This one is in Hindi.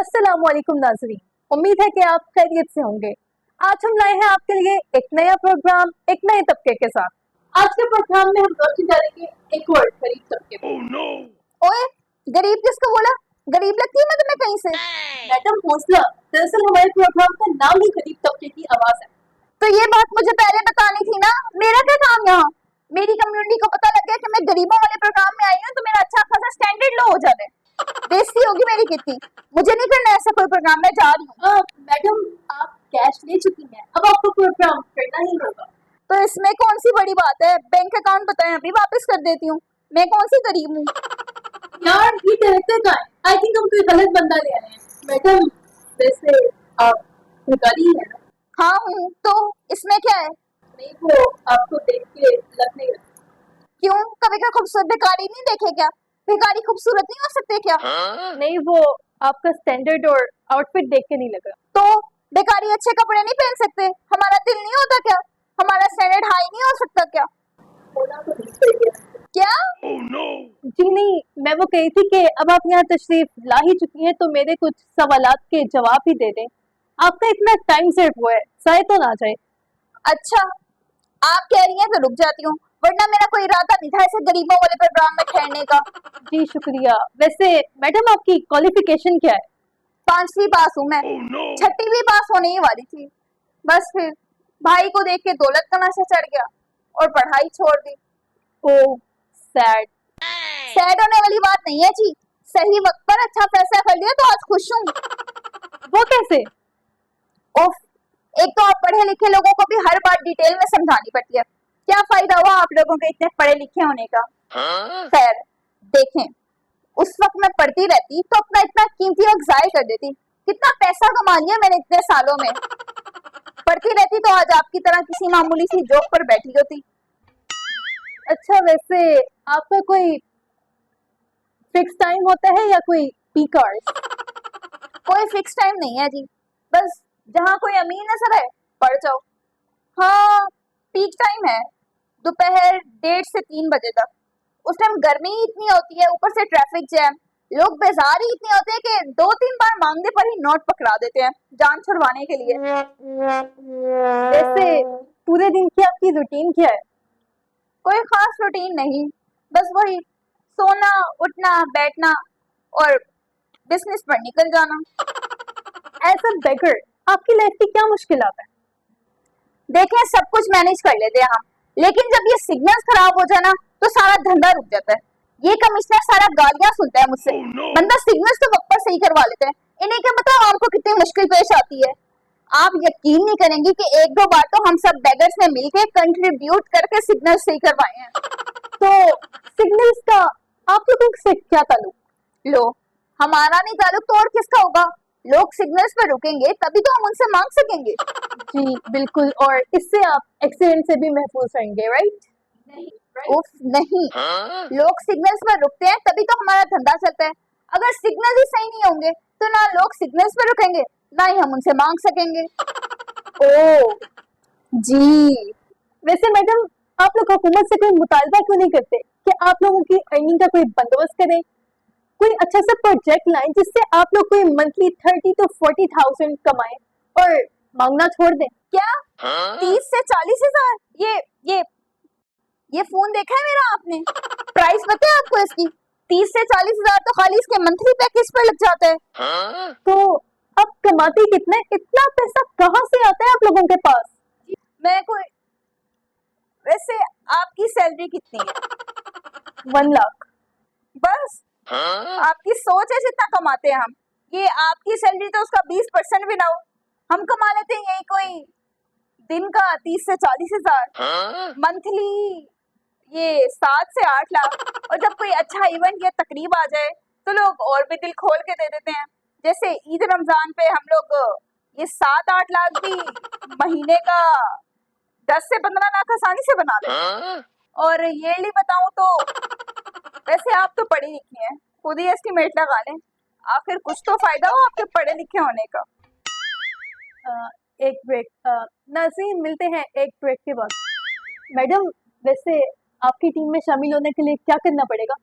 अस्सलामुअलैकुम नाज़रीन, उम्मीद है कि आप खैरियत से होंगे। आज हम लाए हैं आपके लिए एक नया प्रोग्राम एक नए तबके के साथ। आज के प्रोग्राम में हम रोशनी डालेंगे एक और गरीब तबके पे। ओए, गरीब किसको बोला? गरीब लगती है मैं तुम्हें कहीं से? मैडम हौसला, दरअसल हमारे प्रोग्राम का नाम ही गरीब तबके की आवाज है। तो ये बात मुझे पहले बतानी थी ना। मेरा क्या काम यहाँ? मेरी कम्युनिटी को पता लग गया कि मैं गरीबों वाले प्रोग्राम में आई हूँ तो मेरा अच्छा खासा स्टैंडर्ड लो हो जाता है। बेइज्जती होगी मेरी कितनी। मुझे नहीं करना ऐसा कोई प्रोग्राम, मैं जा रही हूँ। मैडम आप कैश ले चुकी हैं, अब आपको प्रोग्राम करना ही होगा। तो इसमें कौन सी बड़ी बात है? बैंक अकाउंट बताएं, अभी वापस कर देती हूँ। मैं कौन सी गरीब हूँ? यार ये डायरेक्टर का है, आई थिंक हम कोई गलत बंदा ले आए हैं। मैडम वैसे आप भिखारी है ना? हाँ हूँ, तो इसमें क्या है? नहीं, वो आपको देख के लग नहीं रहा। क्यों, कभी का खूबसूरत भिखारी नहीं देखे क्या? भिखारी खूबसूरत नहीं हो सकते क्या? नहीं, वो आपका स्टैंडर्ड और आउटफिट देख के नहीं लग रहा। तो भिखारी अच्छे कपड़े नहीं पहन सकते? हमारा दिल नहीं होता क्या? हमारा स्टैंडर्ड हाई नहीं हो सकता क्या? होना तो नहीं चाहिए। क्या? जी नहीं, मैं वो कही थी कि अब आप यहाँ तशरीफ ला ही चुकी हैं तो मेरे कुछ सवालात के जवाब ही दे दें। आपका इतना टाइम सेट हुआ है, शायद तो ना जाए। अच्छा, आप कह रही हैं तो रुक जाती हूँ, वरना मेरा कोई इरादा नहीं था ऐसे गरीबों वाले प्रोग्राम में ठहरने का। जी शुक्रिया। वैसे मैडम आपकी क्वालिफिकेशन क्या है? 5वीं पास हूँ मैं। 6वीं भी पास होने ही वाली थी, बस फिर भाई को देख के दौलत का नशा चढ़ गया और पढ़ाई छोड़ दी। ओह सैड। सैड होने वाली बात नहीं है जी, सही वक्त पर अच्छा फैसला कर लिया तो आज खुश हूँ। वो कैसे? उफ, एक तो आप पढ़े लिखे लोगों को भी हर बात डिटेल में समझानी पड़ती है। क्या फायदा हुआ आप लोगों के इतने पढ़े लिखे होने का? खैर देखें, उस वक्त मैं पढ़ती रहती तो अपना इतना कीमती वक्त जाया कर देती। कितना पैसा कमा लिया मैंने इतने सालों में। पढ़ती रहती तो आज आपकी तरह किसी मामूली सी जॉब पर बैठी होती। अच्छा वैसे आपका कोई फिक्स टाइम होता है या कोई पीक आवर्स? कोई फिक्स टाइम नहीं है जी, बस जहाँ कोई अमीर नजर आए पढ़ जाओ। हाँ, पीक टाइम है दोपहर 1:30 से 3 बजे तक। उस टाइम गर्मी ही इतनी होती है, ऊपर से ट्रैफिक जैम, लोग बेजार ही इतने होते हैं कि 2-3 बार मांगने पर ही नोट पकड़ा देते हैं जान छुड़वाने के लिए। वैसे पूरे दिन की आपकी रूटीन क्या है? कोई खास रूटीन नहीं, बस वही सोना उठना बैठना और बिजनेस पर निकल जाना। एज अ बेगर आपकी लाइफ की क्या मुश्किलात है? देखें, सब कुछ मैनेज कर लेते हैं हम, लेकिन जब ये सिग्नल्स खराब हो जाए ना तो सारा धंधा रुक जाता है। ये कमिश्नर सारा गालियां सुनता है मुझसे। बंदा सिग्नल्स तो वक्त पर सही करवा लेते हैं, इन्हें क्या पता आपको कितनी मुश्किल पेश आती है। आप यकीन नहीं करेंगे कि 1-2 बार तो हम सब बेगर्स ने मिलकर कंट्रीब्यूट करके सिग्नल सही करवाए हैं। तो सिग्नल्स का आप लोगों से क्या ताल्लुक? लो, हमारा नहीं ताल्लुक तो और किसका होगा? लोग सिग्नल्स पर रुकेंगे तभी तो हम उनसे मांग सकेंगे। जी बिल्कुल, और इससे आप एक्सीडेंट से भी महफूज रहेंगे, राइट? उफ नहीं, लोग सिग्नल्स पर रुकते हैं तभी तो हमारा धंधा चलता है। अगर सिग्नल ही सही नहीं होंगे तो ना लोग सिग्नल्स पर रुकेंगे ना ही हम उनसे मांग सकेंगे। ओह जी, वैसे मैडम आप लोग हुकूमत से कोई मुतालबा क्यों नहीं करते कि आप लोगों की अर्निंग का कोई बंदोबस्त करें, कोई अच्छा सा प्रोजेक्ट लाएं जिससे आप लोग कोई मंथली 30 to 40,000 कमाएं और मांगना छोड़ दें? क्या 30 से 40 हजार? ये फोन देखा है मेरा आपने? प्राइस पता है आपको इसकी? 30 से 40 हजार तो खाली इसके मंथली पैकेज पर लग जाता है। तो अब कमाते कितना है? इतना पैसा कहाँ से आता है आप लोगों के पास? मैं कोई वैसे आपकी सैलरी कितनी है? 1 लाख। बस आपकी सोच है जितना कमाते हैं हम। ये आपकी सैलरी तो उसका 20% भी ना हो। हम कमा लेते हैं यही कोई दिन का 30 से 40 हजार, मंथली ये 7 से 8 लाख। और जब कोई अच्छा इवेंट या तकरीब आ जाए तो लोग और भी दिल खोल के दे देते हैं। जैसे ईद रमजान पे हम लोग ये 7-8 लाख भी महीने का 10 से 15 लाख आसानी से बना लेते। और yearly बताऊं तो वैसे आप तो पढ़ी लिखी हैं, खुद ही एस्टिमेट लगा लें, आखिर कुछ तो फायदा हो आपके पढ़े लिखे होने का। एक ब्रेक। नाज़रीन मिलते हैं एक ब्रेक के बाद। मैडम वैसे आपकी टीम में शामिल होने के लिए क्या करना पड़ेगा?